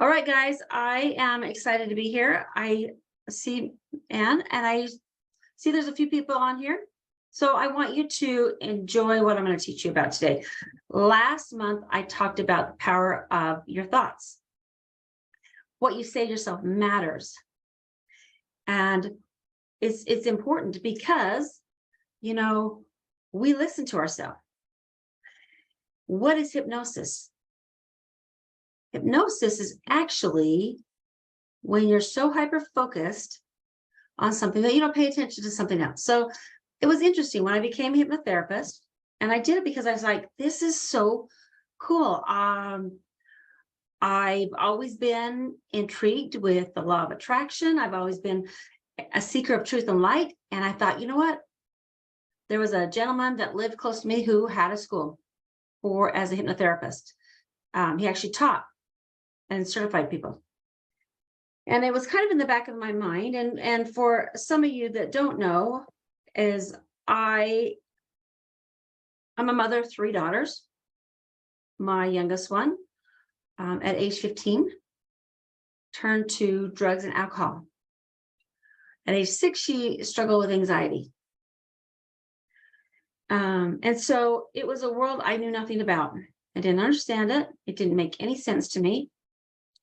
All right, guys, I am excited to be here. I see Anne and I see there's a few people on here. So I want you to enjoy what I'm going to teach you about today. Last month, I talked about the power of your thoughts. What you say to yourself matters. And it's important because, we listen to ourselves. What is hypnosis? Hypnosis is actually when you're so hyper focused on something that you don't pay attention to something else. So it was interesting when I became a hypnotherapist, and I did it because I was like, this is so cool. I've always been intrigued with the law of attraction. I've always been a seeker of truth and light. And I thought, you know what? There was a gentleman that lived close to me who had a school as a hypnotherapist. He actually taught and certified people. And it was kind of in the back of my mind. And for some of you that don't know, I'm a mother of 3 daughters. My youngest one, at age 15, turned to drugs and alcohol. At age 6, she struggled with anxiety. And so it was a world I knew nothing about. I didn't understand it. It didn't make any sense to me.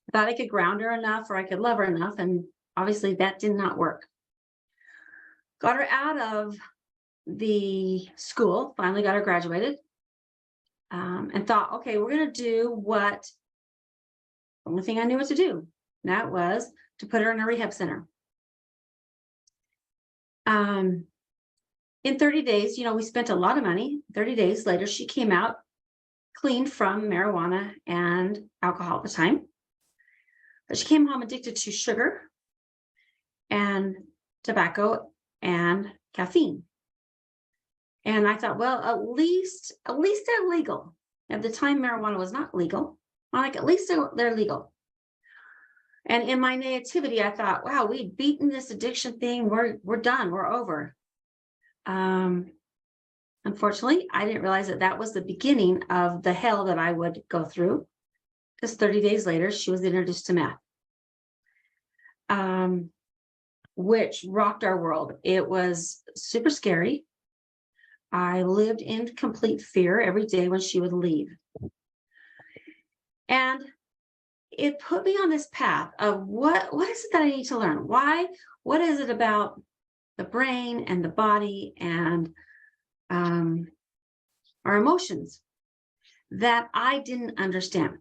I thought I could ground her enough or I could love her enough. And obviously that did not work. Got her out of the school, finally got her graduated, and thought, okay, we're going to do the only thing I knew what to do. And that was to put her in a rehab center. In 30 days, we spent a lot of money. 30 days later, she came out clean from marijuana and alcohol at the time. But she came home addicted to sugar and tobacco and caffeine. And I thought, well, at least they're legal. At the time, marijuana was not legal. I'm like, at least they're legal. And in my naivety, I thought, wow, we've beaten this addiction thing. We're done. We're over. Unfortunately, I didn't realize that was the beginning of the hell that I would go through, because 30 days later, she was introduced to meth, which rocked our world. It was super scary. I lived in complete fear every day when she would leave. And it put me on this path of what is it that I need to learn? Why? What is it about the brain and the body and our emotions that I didn't understand?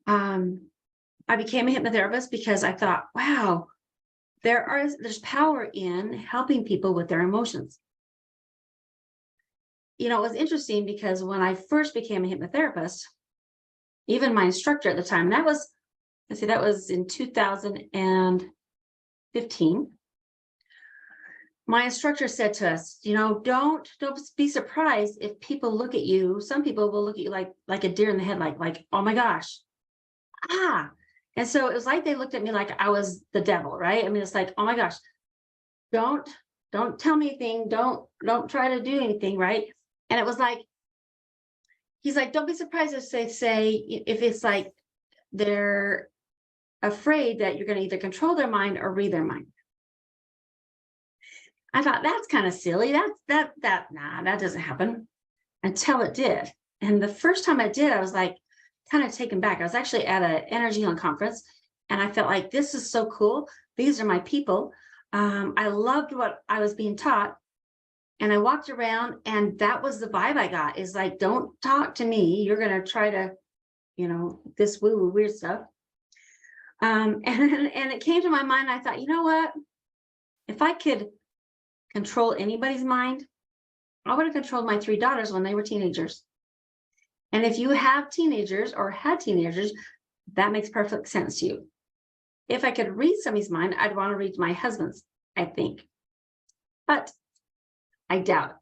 I became a hypnotherapist because I thought, wow, there's power in helping people with their emotions. It was interesting because when I first became a hypnotherapist, even my instructor at the time, that was in 2015. My instructor said to us, don't be surprised if people look at you. Some people will look at you like a deer in the headlight, like, oh my gosh. And so it was like they looked at me like I was the devil, right? I mean, it's like, oh my gosh, don't tell me anything. Don't try to do anything, right? And it was like, he's like, don't be surprised if they say, if it's like they're afraid that you're going to either control their mind or read their mind. I thought, that's kind of silly. Nah, that doesn't happen, until it did. And the first time I did, I was like, kind of taken back. I was actually at an energy healing conference, and I felt like, this is so cool. These are my people. I loved what I was being taught. And I walked around, and that was the vibe I got, is like, don't talk to me. You're going to try to, this woo-woo weird stuff. And it came to my mind. I thought, you know what? If I could control anybody's mind, I would have controlled my 3 daughters when they were teenagers. And if you have teenagers or had teenagers, that makes perfect sense to you. If I could read somebody's mind, I'd want to read my husband's, I think. But I doubt it.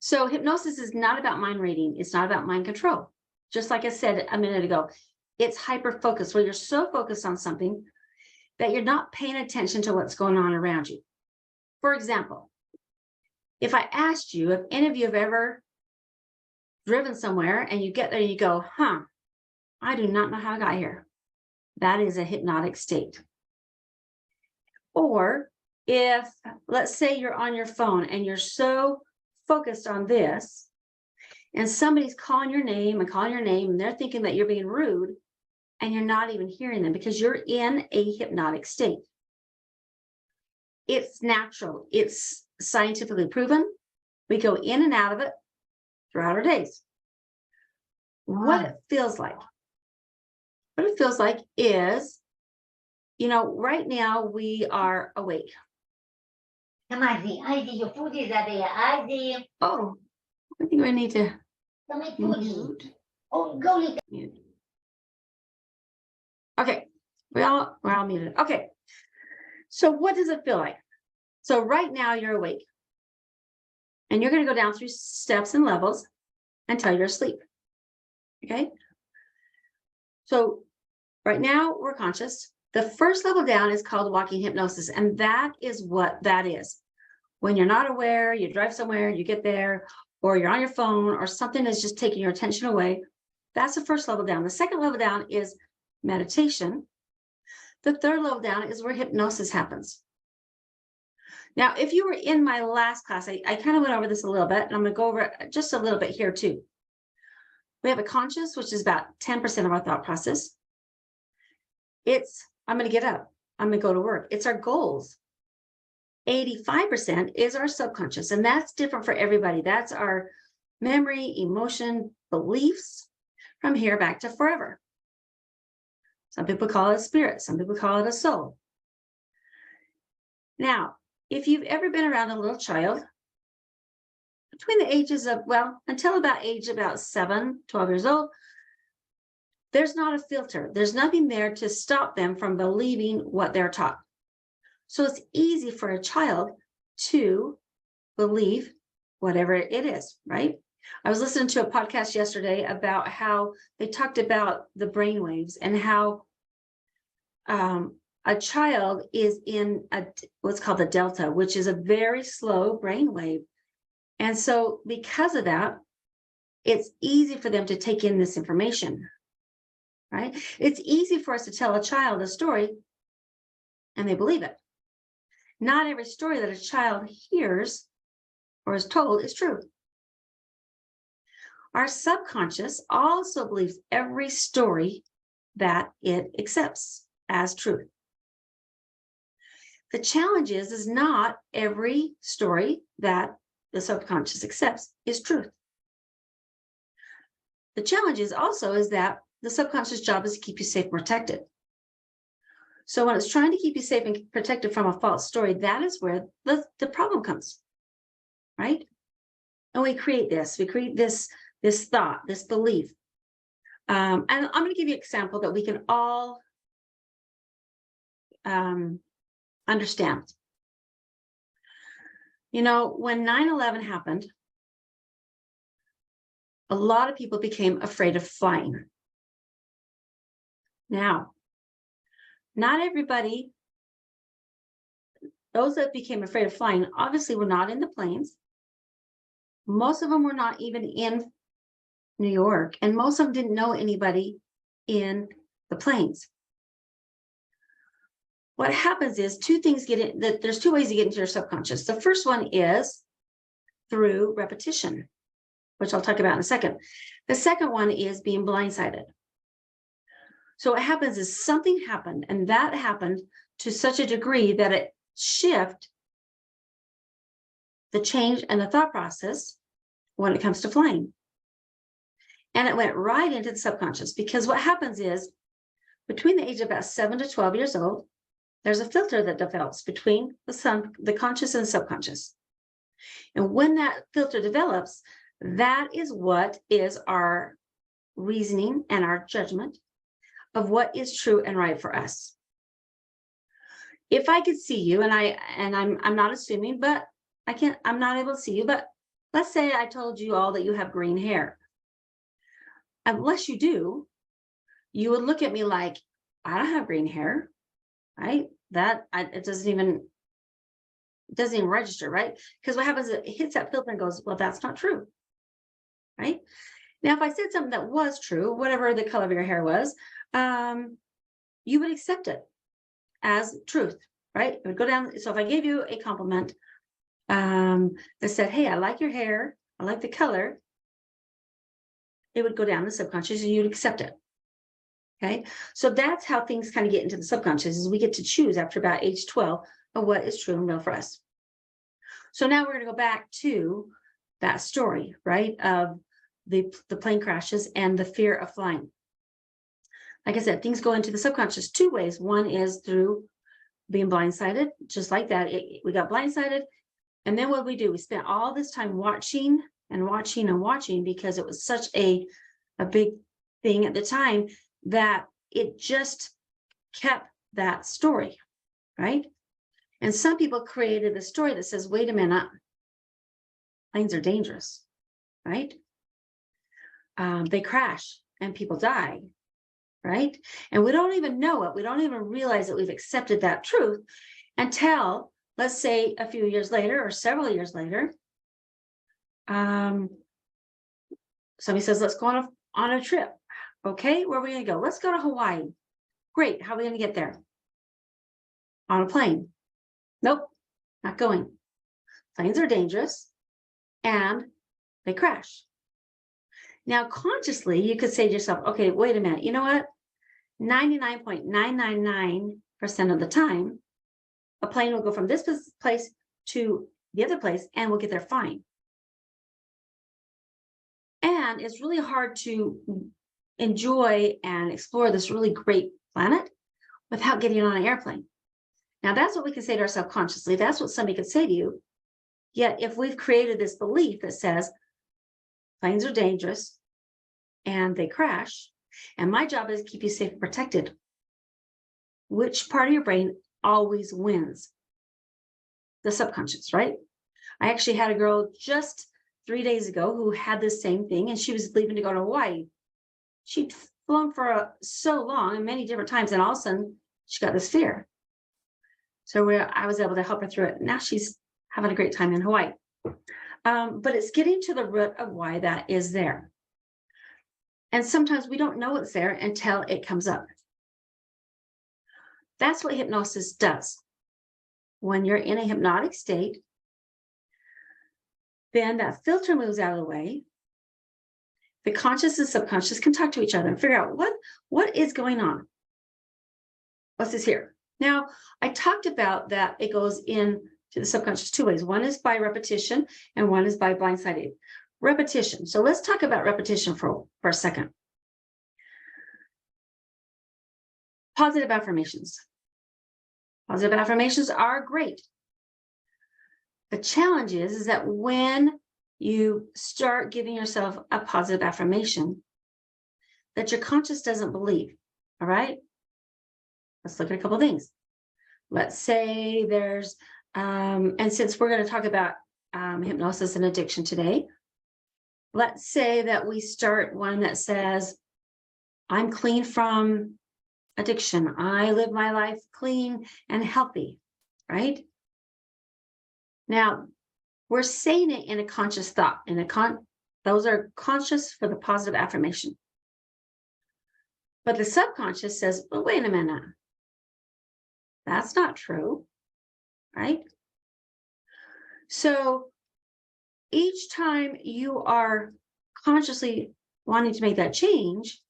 So hypnosis is not about mind reading. It's not about mind control. Just like I said a minute ago, it's hyper focused, where you're so focused on something that you're not paying attention to what's going on around you. For example, if I asked you if any of you have ever driven somewhere and you get there and you go, I do not know how I got here. That is a hypnotic state. Or if, let's say you're on your phone and you're so focused on this, and somebody's calling your name and they're thinking that you're being rude, and you're not even hearing them because you're in a hypnotic state. It's natural. It's scientifically proven. We go in and out of it throughout our days. What it feels like is, right now we are awake. Oh, I think we need to mute. Mute. Okay, we're all muted. Okay, so what does it feel like? So right now you're awake, and you're going to go down through steps and levels until you're asleep. Okay, so right now we're conscious. The first level down is called walking hypnosis, and that is what that is. When you're not aware, you drive somewhere, you get there, or you're on your phone, or something is just taking your attention away. That's the first level down. The second level down is meditation. The third level down is where hypnosis happens. Now, if you were in my last class, I kind of went over this a little bit, and I'm going to go over it just a little bit here too. We have a conscious, which is about 10% of our thought process. I'm going to get up. I'm going to go to work. It's our goals. 85% is our subconscious, and that's different for everybody. That's our memory, emotion, beliefs from here back to forever. Some people call it a spirit. Some people call it a soul. Now, if you've ever been around a little child, between the ages of, until about 7, 12 years old, there's not a filter. There's nothing there to stop them from believing what they're taught. So it's easy for a child to believe whatever it is, right? I was listening to a podcast yesterday about how they talked about the brain waves and how a child is in what's called the delta, which is a very slow brain wave. And so because of that, it's easy for them to take in this information, right? It's easy for us to tell a child a story and they believe it. Not every story that a child hears or is told is true. Our subconscious also believes every story that it accepts as truth. The challenge is not every story that the subconscious accepts is truth. The challenge is that the subconscious job is to keep you safe and protected. So when it's trying to keep you safe and protected from a false story, that is where the problem comes, right? And we create this thought, this belief. And I'm going to give you an example that we can all understand. When 9/11 happened, a lot of people became afraid of flying. Now, not everybody, those that became afraid of flying, obviously were not in the planes. Most of them were not even in New York, and most of them didn't know anybody in the planes. What happens is there's two ways to get into your subconscious. The first one is through repetition, which I'll talk about in a second. The second one is being blindsided. So what happens is something happened, and that happened to such a degree that it shifted the change in the thought process when it comes to flying. And it went right into the subconscious, because what happens is between the age of about 7 to 12 years old, there's a filter that develops between the conscious and the subconscious. And when that filter develops, that is what is our reasoning and our judgment of what is true and right for us. If I could see you, and I'm not assuming, but I'm not able to see you, but let's say I told you all that you have green hair. Unless you do, you would look at me like, I don't have green hair, right? It doesn't even register, right? Because what happens is it hits that filter and goes, well, that's not true, right? Now, if I said something that was true, whatever the color of your hair was, you would accept it as truth, right? It would go down. So if I gave you a compliment that said, hey, I like your hair, I like the color, it would go down the subconscious and you'd accept it. Okay. So that's how things kind of get into the subconscious, is we get to choose after about age 12 of what is true and real for us. So now we're going to go back to that story, right? Of the plane crashes and the fear of flying. Like I said, things go into the subconscious two ways. One is through being blindsided, just like that. We got blindsided. And then what we do, we spent all this time watching and watching and watching, because it was such a big thing at the time that it just kept that story, right? And some people created a story that says, wait a minute, planes are dangerous, right? They crash and people die, right? And we don't even know it. We don't even realize that we've accepted that truth until, let's say, a few years later or several years later, somebody says, let's go on a trip. Okay, where are we going to go? Let's go to Hawaii. Great. How are we going to get there? On a plane. Nope, not going. Planes are dangerous and they crash. Now, consciously, you could say to yourself, okay, wait a minute. You know what? 99.999% of the time, a plane will go from this place to the other place and we'll get there fine. And it's really hard to enjoy and explore this really great planet without getting on an airplane. Now, that's what we can say to ourselves consciously. That's what somebody could say to you. Yet, if we've created this belief that says planes are dangerous and they crash, and my job is to keep you safe and protected, which part of your brain always wins? The subconscious, right? I actually had a girl just 3 days ago who had this same thing, and she was leaving to go to Hawaii. She'd flown for so long and many different times, and all of a sudden she got this fear. So I was able to help her through it. Now she's having a great time in Hawaii. But it's getting to the root of why that is there. And sometimes we don't know it's there until it comes up. That's what hypnosis does. When you're in a hypnotic state, then that filter moves out of the way. The conscious and subconscious can talk to each other and figure out what is going on. What's this here? Now, I talked about that it goes into the subconscious two ways. One is by repetition and one is by blindsided. Repetition. So let's talk about repetition for a second. Positive affirmations. Positive affirmations are great. The challenge is that when you start giving yourself a positive affirmation that your conscious doesn't believe, all right? Let's look at a couple of things. Let's say there's, and since we're going to talk about hypnosis and addiction today, let's say that we start one that says, I'm clean from addiction. I live my life clean and healthy, right? Now, we're saying it in a conscious thought. Those are conscious for the positive affirmation. But the subconscious says, well, wait a minute. That's not true, right? So each time you are consciously wanting to make that change,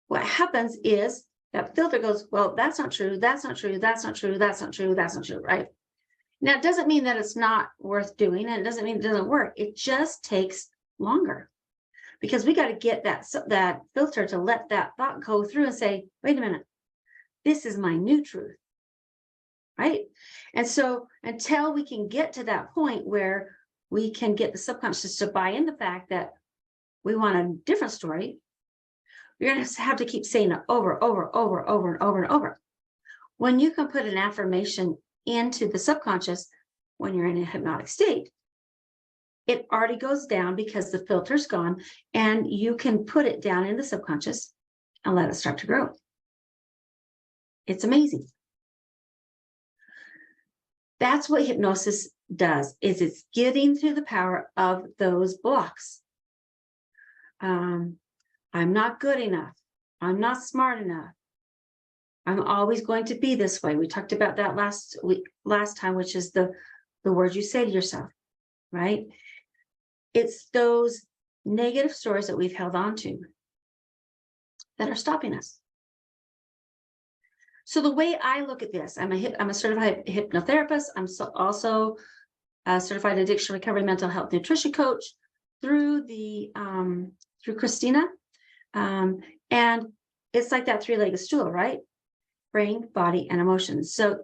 what happens is that filter goes, well, that's not true, that's not true, that's not true, that's not true, that's not true, right? Now, it doesn't mean that it's not worth doing, and it doesn't mean it doesn't work. It just takes longer because we got to get that filter to let that thought go through and say, wait a minute, this is my new truth, right? And so until we can get to that point where we can get the subconscious to buy in the fact that we want a different story, you're going to have to keep saying it over and over. When you can put an affirmation into the subconscious when you're in a hypnotic state, it already goes down because the filter's gone, and you can put it down in the subconscious and let it start to grow. It's amazing. That's what hypnosis does, is it's getting through the power of those blocks. I'm not good enough. I'm not smart enough. I'm always going to be this way. We talked about that last time, which is the words you say to yourself, right? It's those negative stories that we've held on to that are stopping us. So the way I look at this, I'm a certified hypnotherapist. I'm also a certified addiction recovery mental health nutrition coach through Christina. And it's like that three-legged stool, right? Brain, body, and emotions. So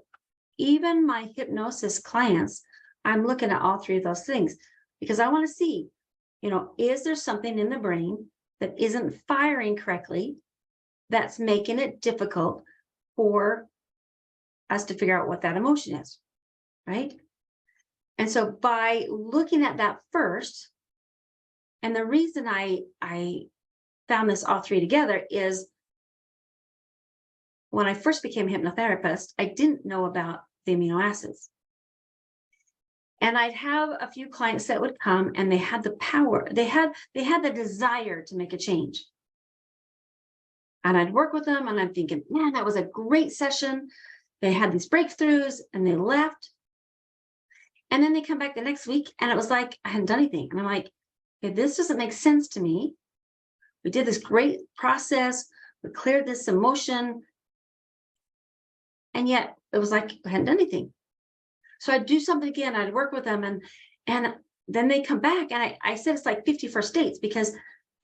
even my hypnosis clients, I'm looking at all three of those things because I want to see, is there something in the brain that isn't firing correctly that's making it difficult for us to figure out what that emotion is, right? And so by looking at that first, and the reason I found this all three together is when I first became a hypnotherapist, I didn't know about the amino acids. And I'd have a few clients that would come and they had the power, they had the desire to make a change. And I'd work with them and I'm thinking, man, that was a great session. They had these breakthroughs and they left. And then they come back the next week and it was like, I hadn't done anything. And I'm like, okay, this doesn't make sense to me. We did this great process. We cleared this emotion. And yet it was like I hadn't done anything. So I'd do something again. I'd work with them and then they come back. And I said it's like 51st dates because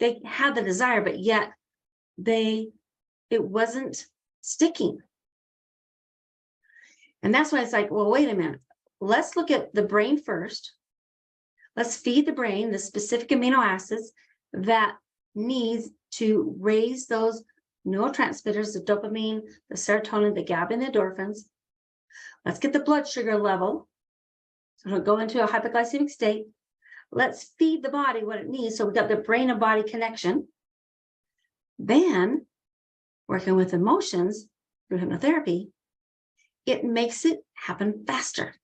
they had the desire, but yet it wasn't sticking. And that's why it's like, well, wait a minute. Let's look at the brain first. Let's feed the brain the specific amino acids that needs to raise those neurotransmitters, the dopamine, the serotonin, the GABA, and the endorphins. Let's get the blood sugar level. So it'll go into a hypoglycemic state. Let's feed the body what it needs. So we got the brain and body connection. Then, working with emotions through hypnotherapy, it makes it happen faster.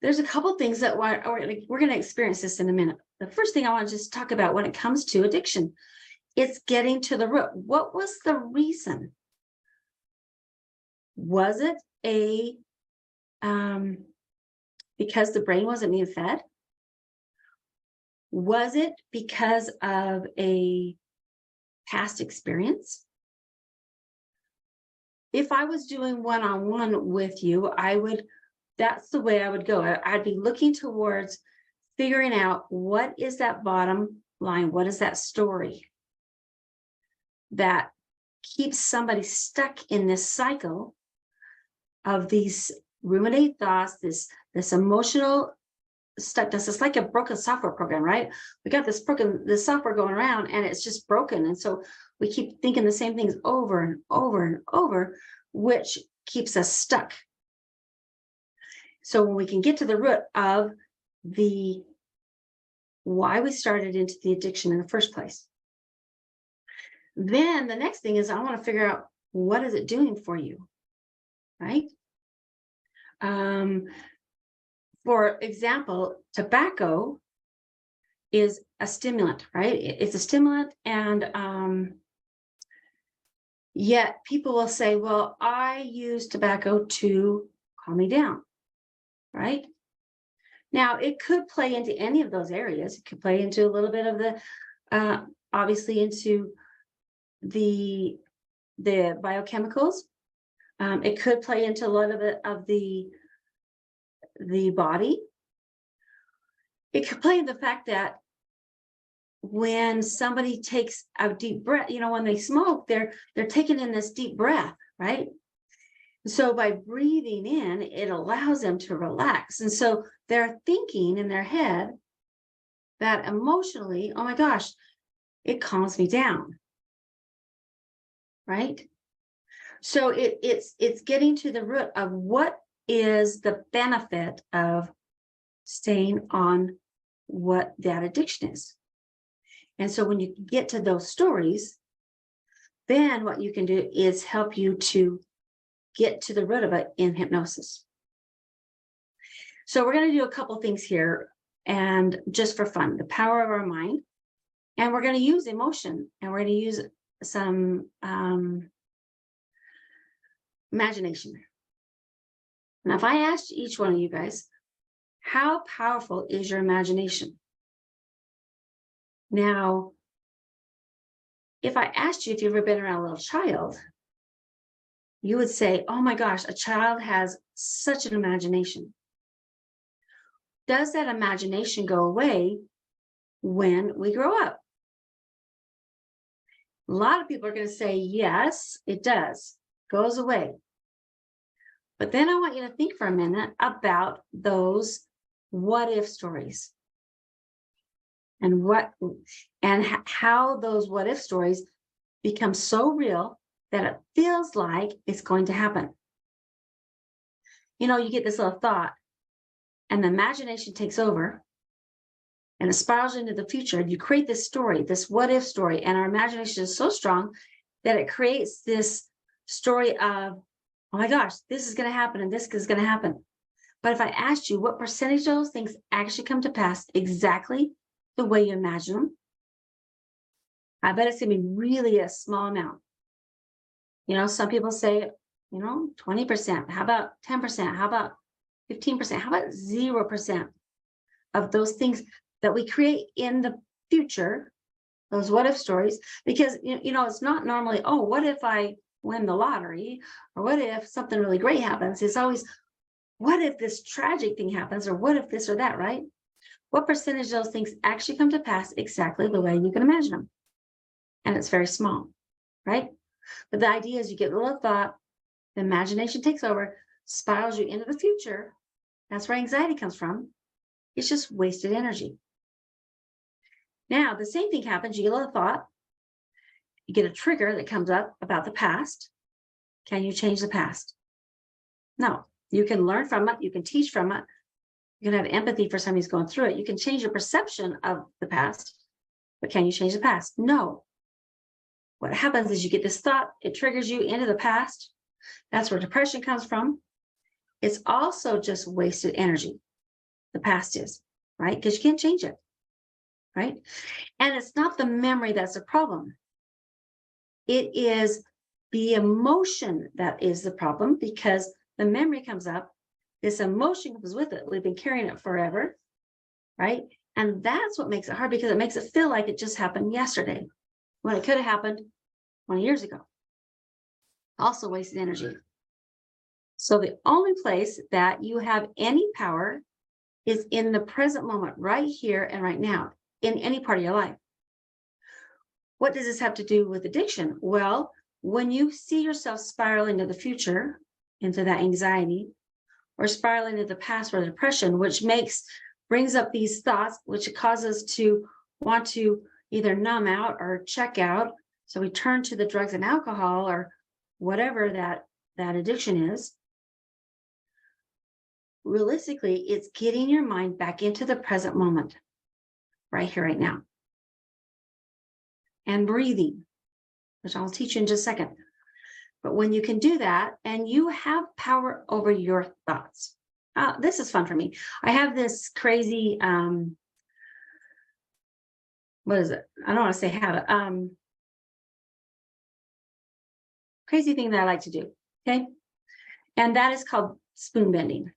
There's a couple things that we're going to experience this in a minute. The first thing I want to just talk about when it comes to addiction, it's getting to the root. What was the reason? Was it because the brain wasn't being fed? Was it because of a past experience? If I was doing one-on-one with you, that's the way I would go. I'd be looking towards figuring out what is that bottom line? What is that story that keeps somebody stuck in this cycle of these ruminated thoughts, this emotional stuck. This is like a broken software program, right? We got this software going around and it's just broken. And so we keep thinking the same things over and over and over, which keeps us stuck. So when we can get to the root of why we started into the addiction in the first place, then the next thing is I want to figure out what is it doing for you, right? For example, tobacco is a stimulant, right? It's a stimulant, and yet people will say, well, I use tobacco to calm me down, right? Now, it could play into any of those areas. It could play into a little bit of the, obviously into the biochemicals. It could play into a little bit of the body. It could play in the fact that when somebody takes a deep breath, when they smoke, they're taking in this deep breath, right? So by breathing in, it allows them to relax. And so they're thinking in their head that emotionally, oh my gosh, it calms me down, right? So it's getting to the root of what is the benefit of staying on what that addiction is. And so when you get to those stories, then what you can do is help you to get to the root of it in hypnosis. So we're going to do a couple things here, and just for fun, the power of our mind. And we're going to use emotion, and we're going to use some imagination. Now, if I asked each one of you guys, how powerful is your imagination? Now, if I asked you if you've ever been around a little child, you would say, oh my gosh, a child has such an imagination. Does that imagination go away when we grow up? A lot of people are going to say, yes, it does, goes away. But then I want you to think for a minute about those what if stories and how those what if stories become so real that it feels like it's going to happen. You know, you get this little thought and the imagination takes over and it spirals into the future. You create this story, this what if story, and our imagination is so strong that it creates this story of, oh my gosh, this is going to happen and this is going to happen. But if I asked you what percentage of those things actually come to pass exactly the way you imagine them, I bet it's going to be really a small amount. You know, some people say, 20%. How about 10%? How about 15%? How about 0% of those things that we create in the future, those what if stories? Because, it's not normally, oh, what if I win the lottery? Or what if something really great happens? It's always, what if this tragic thing happens? Or what if this or that, right? What percentage of those things actually come to pass exactly the way you can imagine them? And it's very small, right? But the idea is you get a little thought, the imagination takes over, spirals you into the future. That's where anxiety comes from. It's just wasted energy. Now, the same thing happens. You get a little thought, you get a trigger that comes up about the past. Can you change the past? No. You can learn from it. You can teach from it. You can have empathy for somebody who's going through it. You can change your perception of the past. But can you change the past? No. What happens is you get this thought, it triggers you into the past. That's where depression comes from. It's also just wasted energy. The past is, right? Because you can't change it, right? And it's not the memory that's the problem. It is the emotion that is the problem, because the memory comes up, this emotion comes with it. We've been carrying it forever, right? And that's what makes it hard, because it makes it feel like it just happened yesterday when it could have happened 20 years ago. Also wasted energy. So the only place that you have any power is in the present moment, right here and right now, in any part of your life. What does this have to do with addiction? Well, when you see yourself spiraling into the future, into that anxiety, or spiraling into the past or depression, which brings up these thoughts, which causes to want to either numb out or check out. So we turn to the drugs and alcohol or whatever that addiction is. Realistically, it's getting your mind back into the present moment, right here, right now. And breathing, which I'll teach you in just a second. But when you can do that and you have power over your thoughts, this is fun for me. I have this crazy, what is it? I don't want to say habit. Crazy thing that I like to do. Okay. And that is called spoon bending.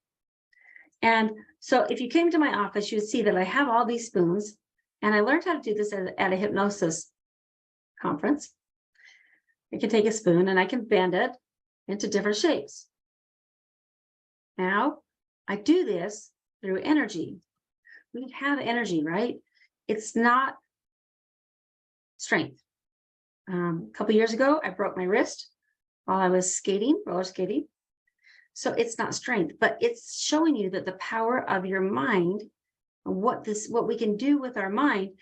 And so if you came to my office, you would see that I have all these spoons, and I learned how to do this at a hypnosis conference. I can take a spoon and I can bend it into different shapes. Now, I do this through energy. We have energy, right? It's not strength. A couple years ago, I broke my wrist while I was roller skating. So it's not strength, but it's showing you that the power of your mind, what we can do with our mind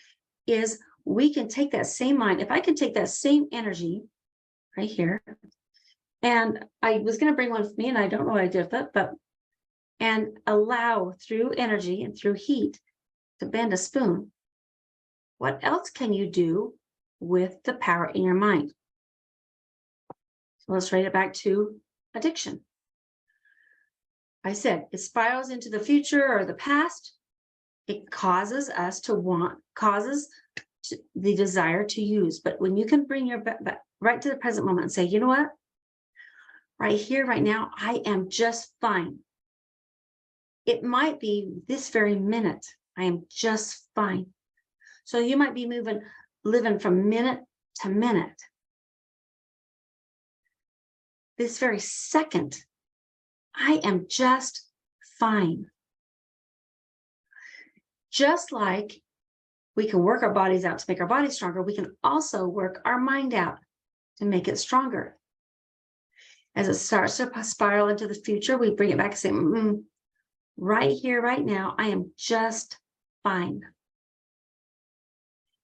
is we can take that same mind. If I can take that same energy right here, and I was going to bring one with me, and I don't know what I did with it, and allow through energy and through heat to bend a spoon. What else can you do with the power in your mind? So let's write it back to addiction. I said it spirals into the future or the past. It causes us to causes the desire to use. But when you can bring your back right to the present moment and say, you know what? Right here, right now, I am just fine. It might be this very minute, I am just fine. So you might be living from minute to minute. This very second, I am just fine. Just like we can work our bodies out to make our bodies stronger, we can also work our mind out to make it stronger. As it starts to spiral into the future, we bring it back and say, right here, right now, I am just fine.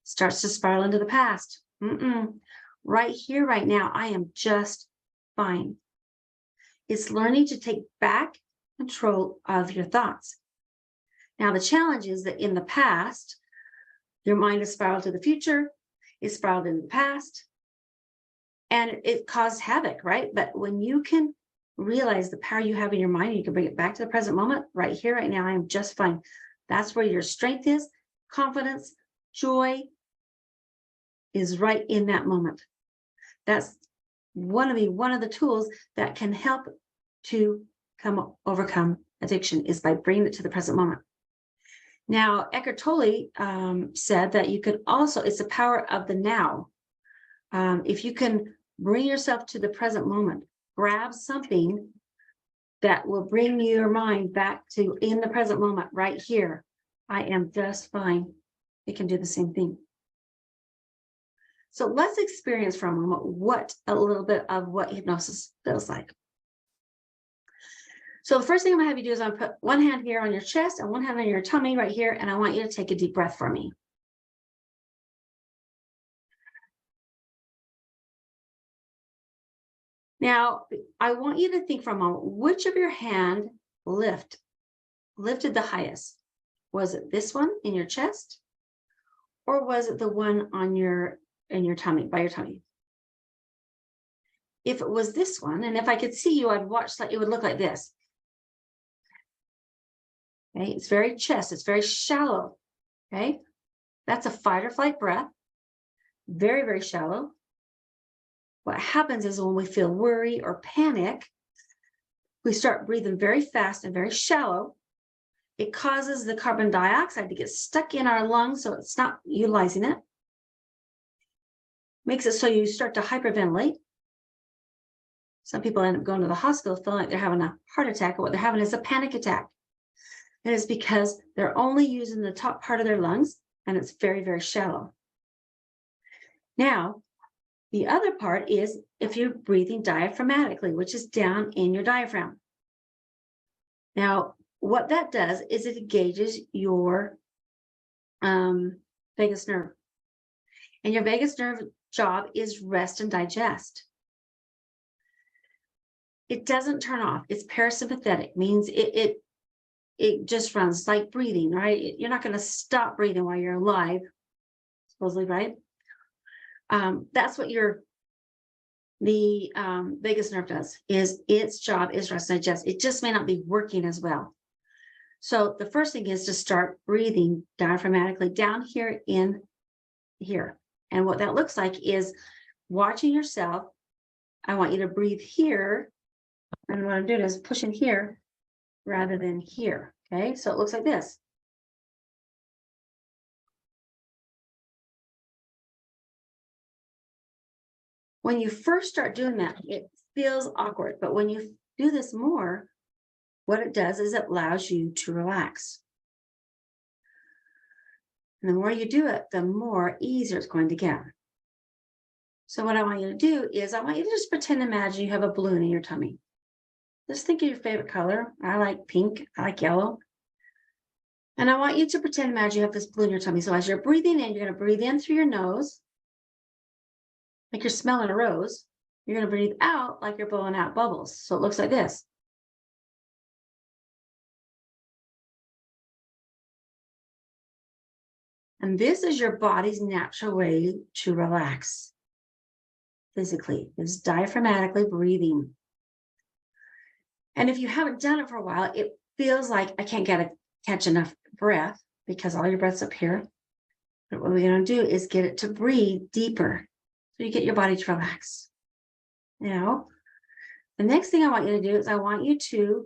Starts to spiral into the past. Right here, right now, I am just fine. It's learning to take back control of your thoughts. Now, the challenge is that in the past, your mind has spiraled to the future, it spiraled into the past, and it caused havoc, right? But when you can realize the power you have in your mind, and you can bring it back to the present moment, right here, right now, I am just fine. That's where your strength is, confidence, joy is right in that moment. That's one of the tools that can help to overcome addiction, is by bringing it to the present moment. Now, Eckhart Tolle said that you could also, it's the power of the now. If you can bring yourself to the present moment, grab something that will bring your mind back to in the present moment, right here. I am just fine. It can do the same thing. So let's experience for a moment a little bit of what hypnosis feels like. So the first thing I'm gonna have you do is I'm gonna put one hand here on your chest and one hand on your tummy right here, and I want you to take a deep breath for me. Now, I want you to think for a moment, which of your hand lifted the highest? Was it this one in your chest? Or was it the one on in your tummy, by your tummy? If it was this one, and if I could see you, I'd watch like it would look like this. Okay, it's very chest, it's very shallow. Okay, that's a fight or flight breath. Very, very shallow. What happens is when we feel worry or panic, we start breathing very fast and very shallow. It causes the carbon dioxide to get stuck in our lungs, so it's not utilizing it. Makes it so you start to hyperventilate. Some people end up going to the hospital feeling like they're having a heart attack, or what they're having is a panic attack. And it's because they're only using the top part of their lungs, and it's very, very shallow. Now, the other part is if you're breathing diaphragmatically, which is down in your diaphragm. Now, what that does is it engages your vagus nerve. And your vagus nerve job is rest and digest. It doesn't turn off. It's parasympathetic, means it just runs like breathing, right? You're not going to stop breathing while you're alive, supposedly, right? That's what the vagus nerve does, is its job is rest and digest. It just may not be working as well. So the first thing is to start breathing diaphragmatically down here in here. And what that looks like is watching yourself. I want you to breathe here. And what I'm doing is pushing here rather than here. Okay, so it looks like this. When you first start doing that, it feels awkward. But when you do this more, what it does is it allows you to relax. And the more you do it, the more easier it's going to get. So what I want you to do is I want you to just pretend, imagine you have a balloon in your tummy. Just think of your favorite color. I like pink, I like yellow. And I want you to pretend, imagine you have this balloon in your tummy. So as you're breathing in, you're going to breathe in through your nose, like you're smelling a rose. You're going to breathe out like you're blowing out bubbles. So it looks like this. And this is your body's natural way to relax physically, is diaphragmatically breathing. And if you haven't done it for a while, it feels like I can't catch enough breath because all your breath's up here. But what we're going to do is get it to breathe deeper. So you get your body to relax. Now, the next thing I want you to do is I want you to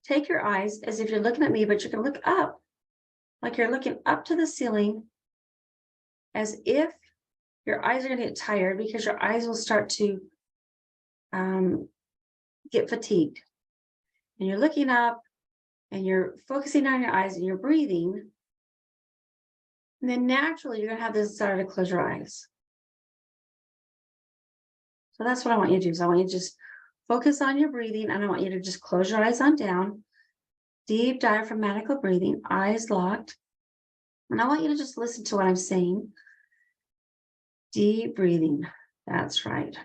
take your eyes as if you're looking at me, but you're going to look up, like you're looking up to the ceiling, as if your eyes are going to get tired because your eyes will start to get fatigued. And you're looking up and you're focusing on your eyes and you're breathing. And then naturally, you're going to have this desire to close your eyes. So that's what I want you to do. So I want you to just focus on your breathing, and I want you to just close your eyes on down. Deep diaphragmatical breathing, eyes locked. And I want you to just listen to what I'm saying. Deep breathing. That's right.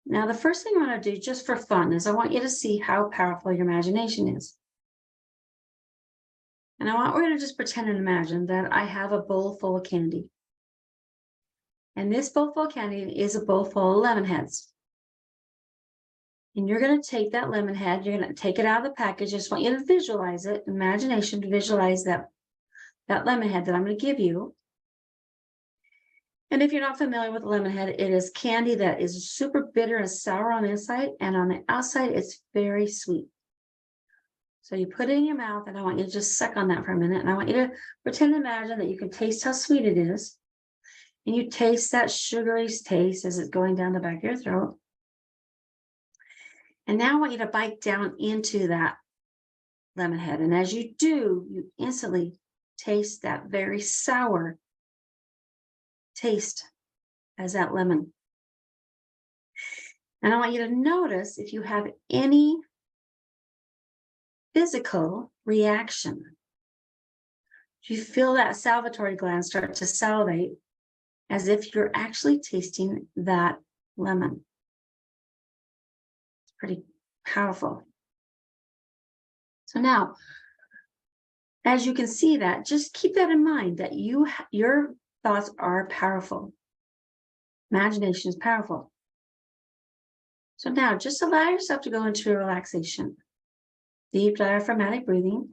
Now, the first thing I want to do just for fun is I want you to see how powerful your imagination is. And we're going to just pretend and imagine that I have a bowl full of candy. And this bowl full of candy is a bowl full of lemon heads. And you're going to take that lemon head, you're going to take it out of the package. I just want you to visualize it, imagination to visualize that lemon head that I'm going to give you. And if you're not familiar with lemon head, it is candy that is super bitter and sour on the inside, and on the outside, it's very sweet. So you put it in your mouth, and I want you to just suck on that for a minute. And I want you to pretend and imagine that you can taste how sweet it is. And you taste that sugary taste as it's going down the back of your throat. And now I want you to bite down into that lemon head. And as you do, you instantly taste that very sour taste as that lemon. And I want you to notice if you have any physical reaction. Do you feel that salivatory gland start to salivate as if you're actually tasting that lemon? It's pretty powerful. So now, as you can see that, just keep that in mind that your thoughts are powerful. Imagination is powerful. So now just allow yourself to go into a relaxation. Deep diaphragmatic breathing,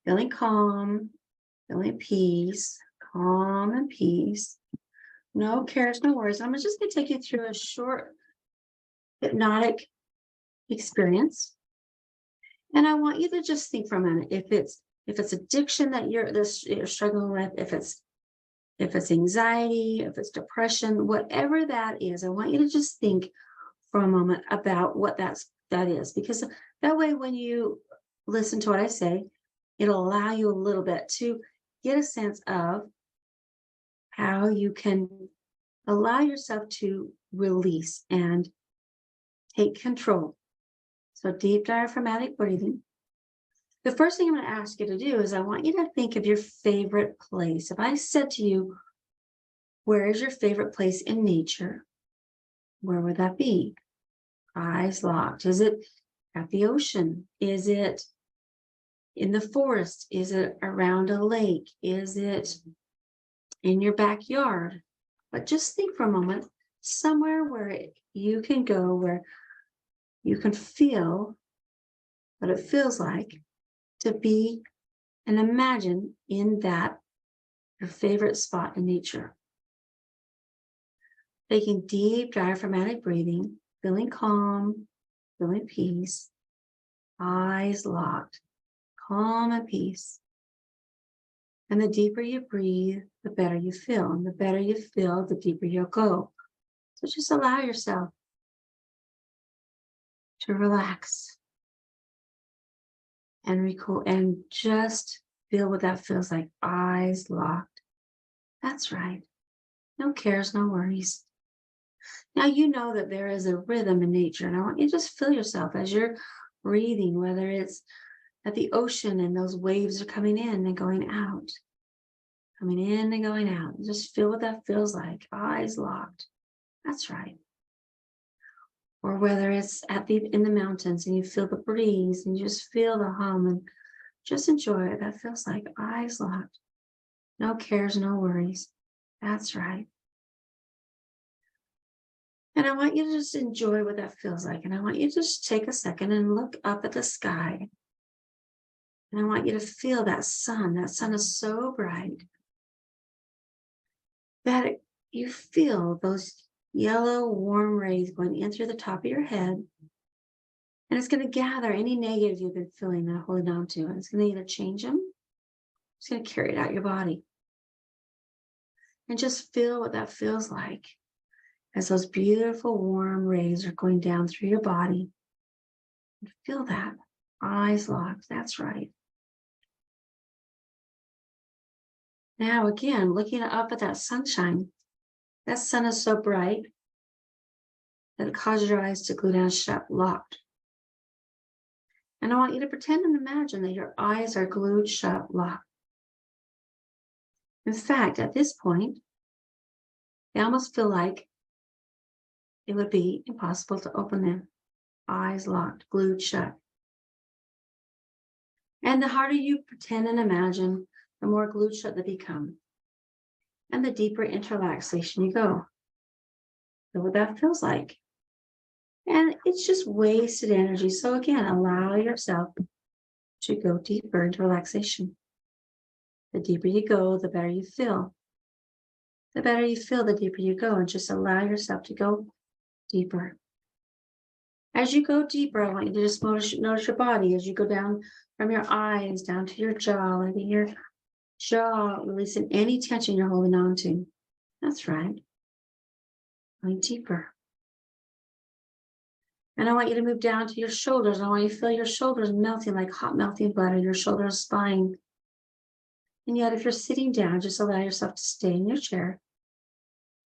feeling calm, feeling peace, calm and peace. No cares, no worries. I'm just going to take you through a short hypnotic experience. And I want you to just think for a minute, if it's addiction that you're struggling with, if it's anxiety, if it's depression, whatever that is, I want you to just think for a moment about what that is, because that way when you listen to what I say, it'll allow you a little bit to get a sense of how you can allow yourself to release and take control. So deep diaphragmatic breathing. The first thing I'm going to ask you to do is I want you to think of your favorite place. If I said to you, where is your favorite place in nature? Where would that be? Eyes locked. Is it at the ocean? Is it in the forest? Is it around a lake? Is it in your backyard? But just think for a moment, somewhere where you can go, where you can feel what it feels like to be and imagine in that your favorite spot in nature. Taking deep diaphragmatic breathing, feeling calm, feeling peace, eyes locked, calm and peace. And the deeper you breathe, the better you feel. And the better you feel, the deeper you'll go. So just allow yourself to relax and just feel what that feels like. Eyes locked. That's right. No cares, no worries. Now you know that there is a rhythm in nature, and I want you to just feel yourself as you're breathing, whether it's at the ocean and those waves are coming in and going out, coming in and going out. Just feel what that feels like. Eyes locked. That's right. Or whether it's in the mountains and you feel the breeze and you just feel the hum and just enjoy it. That feels like. Eyes locked. No cares, no worries. That's right. And I want you to just enjoy what that feels like. And I want you to just take a second and look up at the sky. And I want you to feel that sun. That sun is so bright. you feel those yellow warm rays going in through the top of your head. And it's going to gather any negative you've been feeling and holding on to. And it's going to either change them, it's going to carry it out your body. And just feel what that feels like as those beautiful warm rays are going down through your body. Feel that. Eyes locked. That's right. Now, again, looking up at that sunshine. That sun is so bright that it causes your eyes to glue down shut, locked. And I want you to pretend and imagine that your eyes are glued shut, locked. In fact, at this point, they almost feel like it would be impossible to open them. Eyes locked, glued shut. And the harder you pretend and imagine, the more glued shut they become. And the deeper into relaxation you go. So what that feels like. And it's just wasted energy. So again, allow yourself to go deeper into relaxation. The deeper you go, the better you feel. The better you feel, the deeper you go. And just allow yourself to go deeper. As you go deeper, I want you to just notice your body as you go down from your eyes down to your jaw, letting your jaw releasing any tension you're holding on to. That's right. Going deeper. And I want you to move down to your shoulders. I want you to feel your shoulders melting like hot melting butter, your shoulders, spine. And yet, if you're sitting down, just allow yourself to stay in your chair.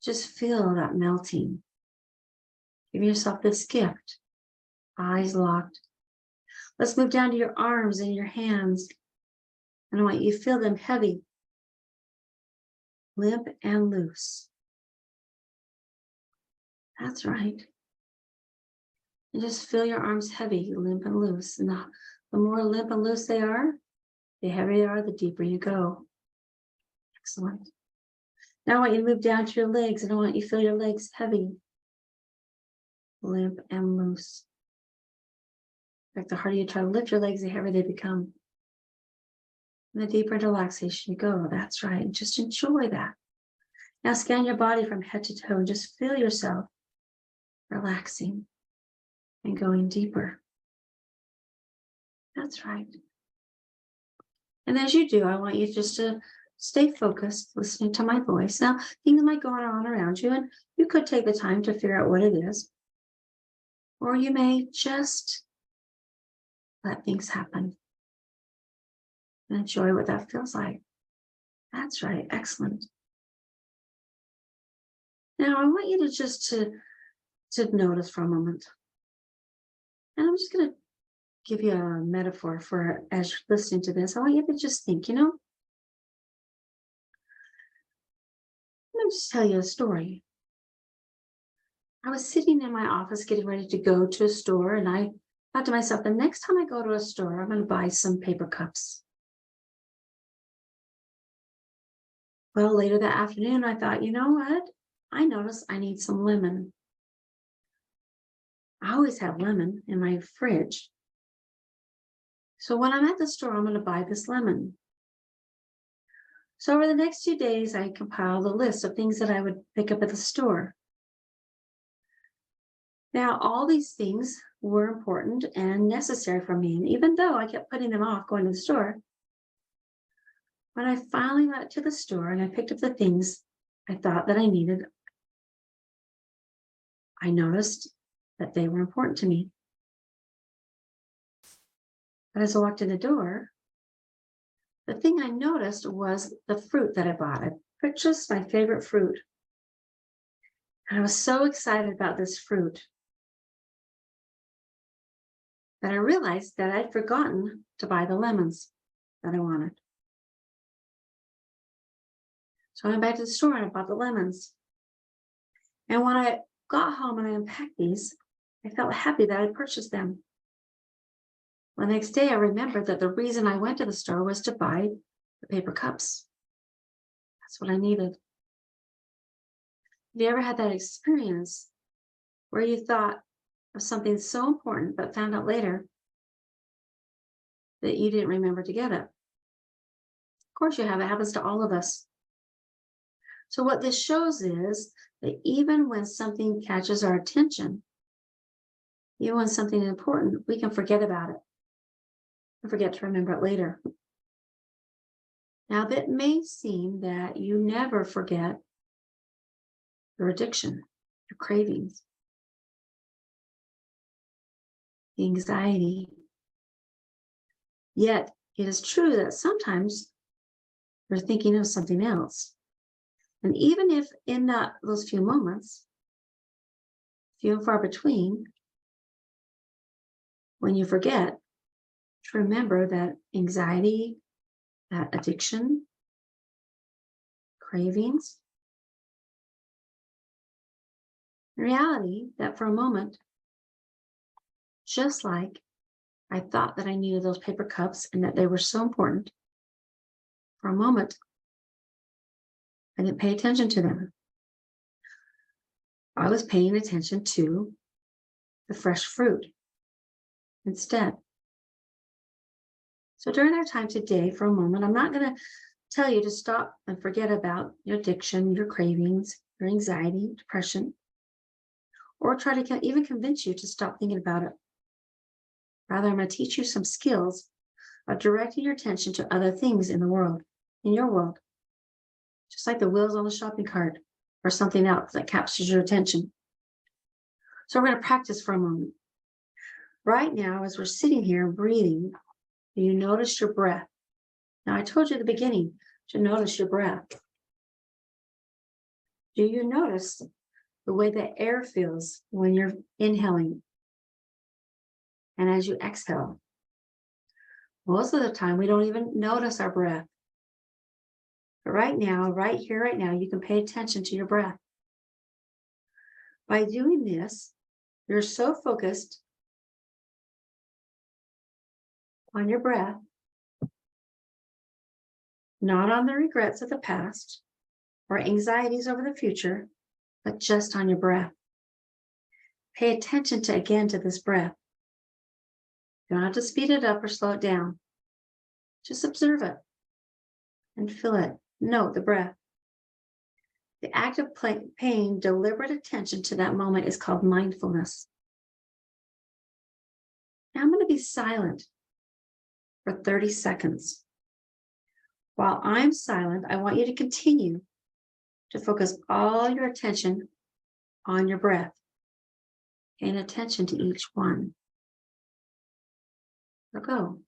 Just feel that melting. Give yourself this gift. Eyes locked. Let's move down to your arms and your hands. And I want you to feel them heavy, limp and loose. That's right. And just feel your arms heavy, limp and loose. And the more limp and loose they are, the heavier they are, the deeper you go. Excellent. Now I want you to move down to your legs, and I want you to feel your legs heavy, limp and loose. In fact, the harder you try to lift your legs, the heavier they become. And the deeper into relaxation you go. That's right. And just enjoy that. Now scan your body from head to toe and just feel yourself relaxing and going deeper. That's right. And as you do, I want you just to stay focused, listening to my voice. Now, things might go on around you, and you could take the time to figure out what it is. Or you may just let things happen and enjoy what that feels like. That's right. Excellent. Now, I want you to just to notice for a moment. And I'm just going to give you a metaphor for as you're listening to this. I want you to just think, let me just tell you a story. I was sitting in my office getting ready to go to a store, and I thought to myself, the next time I go to a store, I'm going to buy some paper cups. Well, later that afternoon, I thought, you know what? I noticed I need some lemon. I always have lemon in my fridge. So when I'm at the store, I'm going to buy this lemon. So over the next 2 days, I compiled a list of things that I would pick up at the store. Now, all these things were important and necessary for me. And even though I kept putting them off going to the store, when I finally went to the store and I picked up the things I thought that I needed, I noticed that they were important to me. But as I walked in the door, the thing I noticed was the fruit that I bought. I purchased my favorite fruit. And I was so excited about this fruit that I realized that I'd forgotten to buy the lemons that I wanted. So I went back to the store and I bought the lemons. And when I got home and I unpacked these, I felt happy that I purchased them. The next day, I remembered that the reason I went to the store was to buy the paper cups. That's what I needed. Have you ever had that experience where you thought of something so important, but found out later that you didn't remember to get it? Of course you have. It happens to all of us. So what this shows is that even when something catches our attention, even when something is important, we can forget about it and forget to remember it later. Now, that may seem that you never forget your addiction, your cravings, the anxiety. Yet, it is true that sometimes you're thinking of something else. And even if in those few moments, few and far between, when you forget, to remember that anxiety, that addiction, cravings, in reality, that for a moment, just like I thought that I needed those paper cups and that they were so important, for a moment, I didn't pay attention to them. I was paying attention to the fresh fruit instead. So during our time today, for a moment, I'm not going to tell you to stop and forget about your addiction, your cravings, your anxiety, depression, or try to even convince you to stop thinking about it. Rather, I'm going to teach you some skills of directing your attention to other things in the world, in your world, just like the wheels on the shopping cart or something else that captures your attention. So we're going to practice for a moment. Right now, as we're sitting here breathing, you notice your breath. Now, I told you at the beginning to notice your breath. Do you notice the way the air feels when you're inhaling and as you exhale? Most of the time, we don't even notice our breath. But right now, right here, right now, you can pay attention to your breath. By doing this, you're so focused on your breath, not on the regrets of the past or anxieties over the future, but just on your breath. Pay attention to this breath. You don't have to speed it up or slow it down. Just observe it and feel it. Note the breath. The act of paying deliberate attention to that moment is called mindfulness. Now I'm going to be silent for 30 seconds. While I'm silent, I want you to continue to focus all your attention on your breath, paying attention to each one. So go.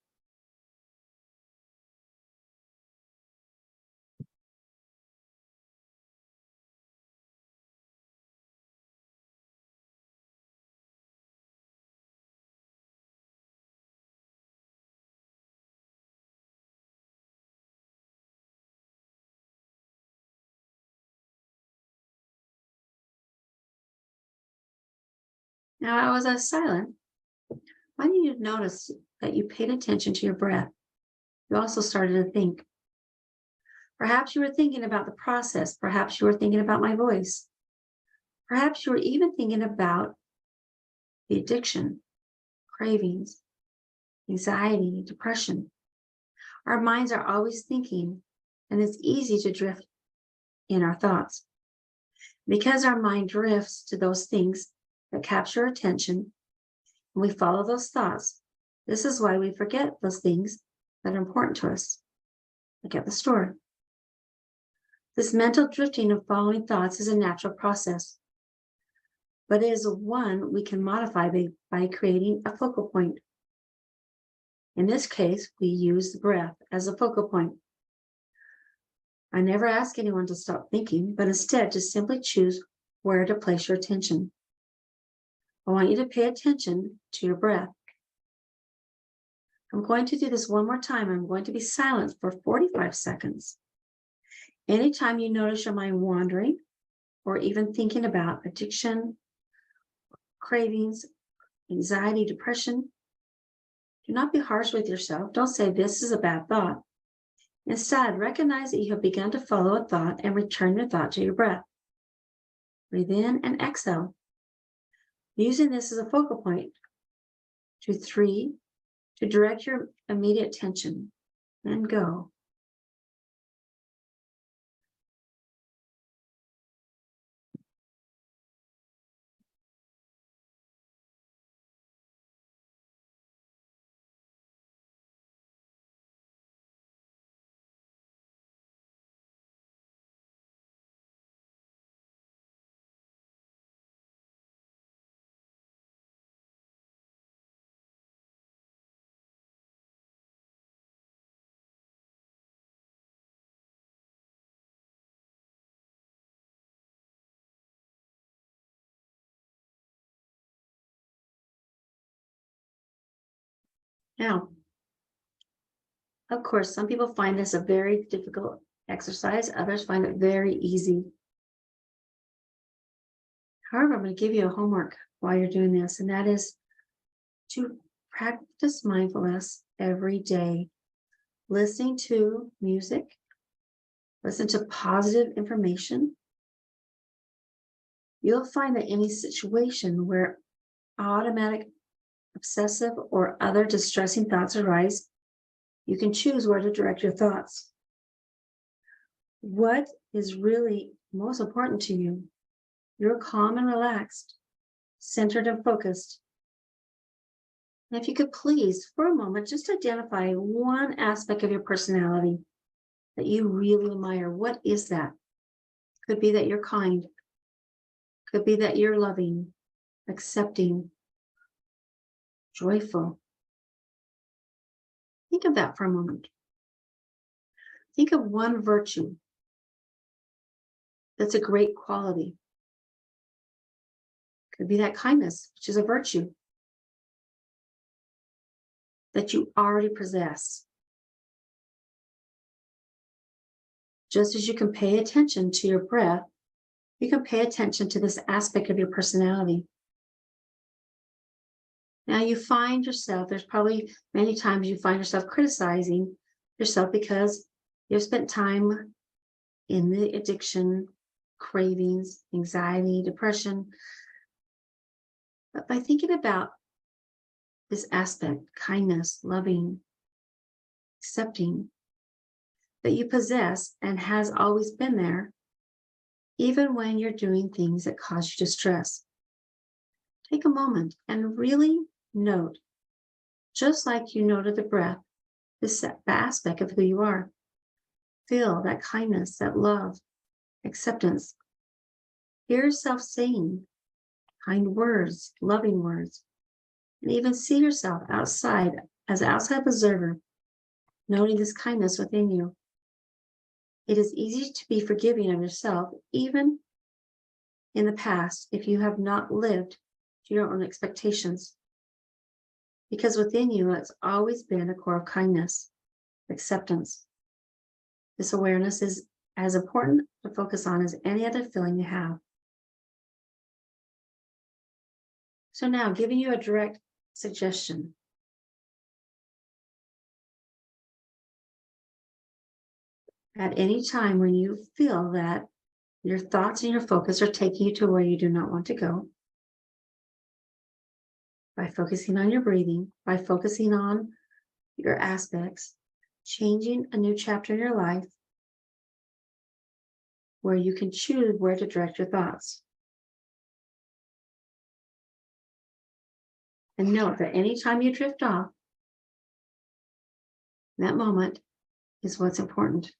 Now, as I was silent, I want you to notice that you paid attention to your breath. You also started to think. Perhaps you were thinking about the process. Perhaps you were thinking about my voice. Perhaps you were even thinking about the addiction, cravings, anxiety, depression. Our minds are always thinking, and it's easy to drift in our thoughts. Because our mind drifts to those things that capture attention, and we follow those thoughts, this is why we forget those things that are important to us, like at the store. This mental drifting of following thoughts is a natural process, but it is one we can modify by creating a focal point. In this case, we use the breath as a focal point. I never ask anyone to stop thinking, but instead to simply choose where to place your attention. I want you to pay attention to your breath. I'm going to do this one more time. I'm going to be silent for 45 seconds. Anytime you notice your mind wandering or even thinking about addiction, cravings, anxiety, depression, do not be harsh with yourself. Don't say this is a bad thought. Instead, recognize that you have begun to follow a thought and return your thought to your breath. Breathe in and exhale. Using this as a focal point. 2, 3, to direct your immediate attention, and go. Now, of course, some people find this a very difficult exercise. Others find it very easy. However, I'm going to give you a homework while you're doing this, and that is to practice mindfulness every day. Listening to music, listen to positive information. You'll find that any situation where automatic, obsessive, or other distressing thoughts arise, you can choose where to direct your thoughts. What is really most important to you? You're calm and relaxed, centered and focused. And if you could please, for a moment, just identify one aspect of your personality that you really admire. What is that? Could be that you're kind. Could be that you're loving, accepting, joyful. Think of that for a moment. Think of one virtue that's a great quality. Could be that kindness, which is a virtue that you already possess. Just as you can pay attention to your breath, you can pay attention to this aspect of your personality. Now you find yourself, there's probably many times you find yourself criticizing yourself because you've spent time in the addiction, cravings, anxiety, depression. But by thinking about this aspect, kindness, loving, accepting, that you possess and has always been there, even when you're doing things that cause you distress. Take a moment and really note, just like you noted the breath, this aspect of who you are. Feel that kindness, that love, acceptance. Hear yourself saying kind words, loving words, and even see yourself outside as an outside observer, noting this kindness within you. It is easy to be forgiving of yourself, even in the past, if you have not lived to your own expectations. Because within you, it's always been a core of kindness, acceptance. This awareness is as important to focus on as any other feeling you have. So now, giving you a direct suggestion. At any time when you feel that your thoughts and your focus are taking you to where you do not want to go, by focusing on your breathing, by focusing on your aspects, changing a new chapter in your life where you can choose where to direct your thoughts. And note that anytime you drift off, that moment is what's important.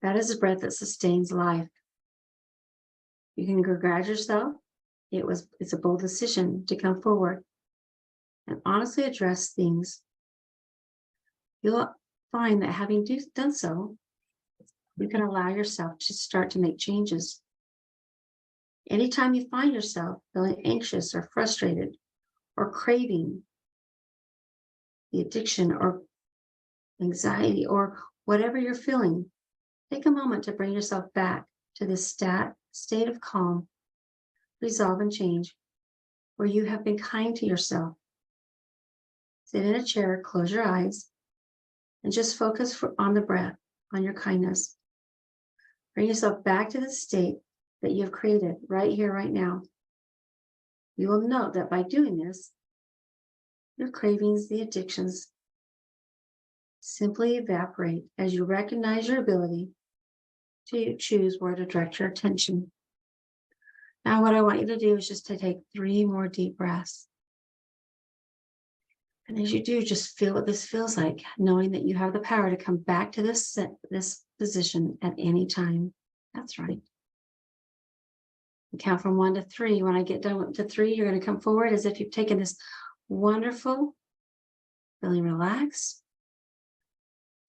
That is the breath that sustains life. You can congratulate yourself. It's a bold decision to come forward and honestly address things. You'll find that having done so, you can allow yourself to start to make changes. Anytime you find yourself feeling anxious or frustrated or craving the addiction or anxiety or whatever you're feeling, take a moment to bring yourself back to this state of calm, resolve, and change, where you have been kind to yourself. Sit in a chair, close your eyes, and just focus on the breath, on your kindness. Bring yourself back to the state that you have created right here, right now. You will note that by doing this, your cravings, the addictions, simply evaporate as you recognize your ability to choose where to direct your attention. Now, what I want you to do is just to take 3 more deep breaths. And as you do, just feel what this feels like, knowing that you have the power to come back to this position at any time. That's right. Count from 1 to 3. When I get done to 3, you're going to come forward as if you've taken this wonderful, feeling relaxed,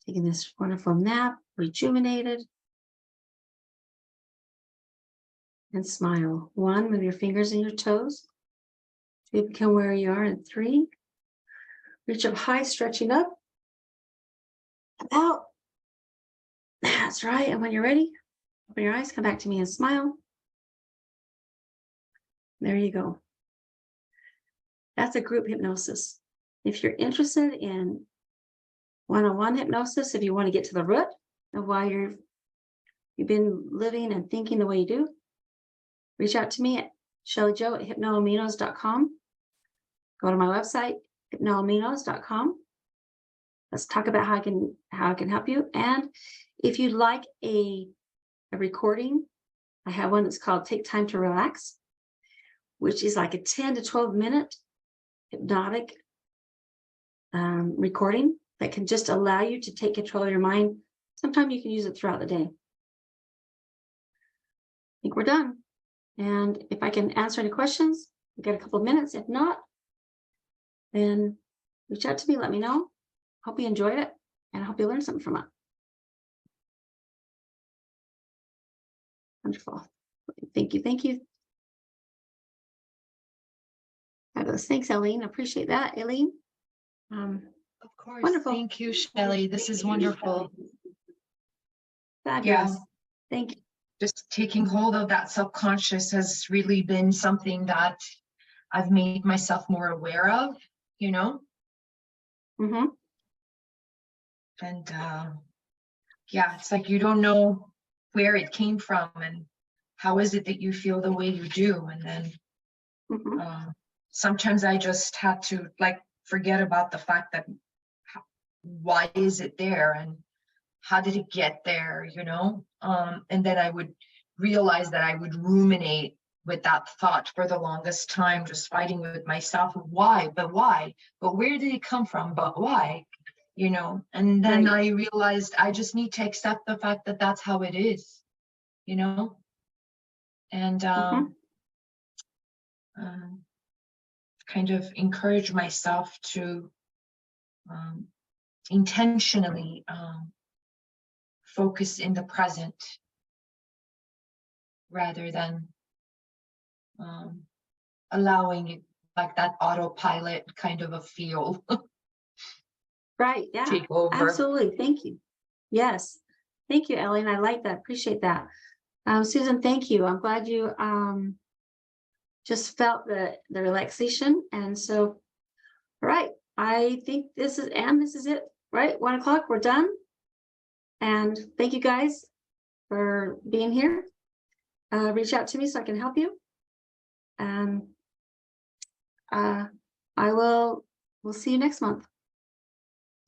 taking this wonderful nap, rejuvenated, and smile. 1, move your fingers and your toes. 2, become where you are. And 3, Reach up high, stretching up. Out. That's right. And when you're ready, open your eyes, come back to me and smile. There you go. That's a group hypnosis. If you're interested in one-on-one hypnosis, if you want to get to the root of why you've been living and thinking the way you do, reach out to me at ShellyJo@hypnoaminos.com. Go to my website, hypnoaminos.com. Let's talk about how I can help you. And if you'd like a recording, I have one that's called Take Time to Relax, which is like a 10 to 12 minute hypnotic recording that can just allow you to take control of your mind. Sometimes you can use it throughout the day. I think we're done. And if I can answer any questions, we've got a couple of minutes. If not, then reach out to me, let me know. Hope you enjoyed it, and I hope you learned something from it. Wonderful. Thank you. Thank you. Fabulous. Thanks, Eileen. I appreciate that, Eileen. Of course. Wonderful. Thank you, Shelly. This is wonderful. Fabulous. Yeah. Thank you. Just taking hold of that subconscious has really been something that I've made myself more aware of, you know? Mm-hmm. And yeah, it's like you don't know where it came from and how is it that you feel the way you do. And then sometimes I just had to like forget about the fact that why is it there and how did it get there, you know? And then I would realize that I would ruminate with that thought for the longest time, just fighting with myself. Why? But where did it come from? But why? You know? And then I realized I just need to accept the fact that that's how it is, you know? And kind of encourage myself to intentionally focus in the present rather than allowing it like that autopilot kind of a feel. Right. Yeah. Take over. Absolutely. Thank you. Yes. Thank you, Ellen. I like that. Appreciate that. Susan, thank you. I'm glad you just felt the relaxation. And so, all right. I think this is it, right? 1 o'clock. We're done. And thank you guys for being here. Reach out to me so I can help you. And we'll see you next month.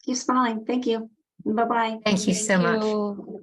Keep smiling. Thank you. Bye-bye. Thank you so much.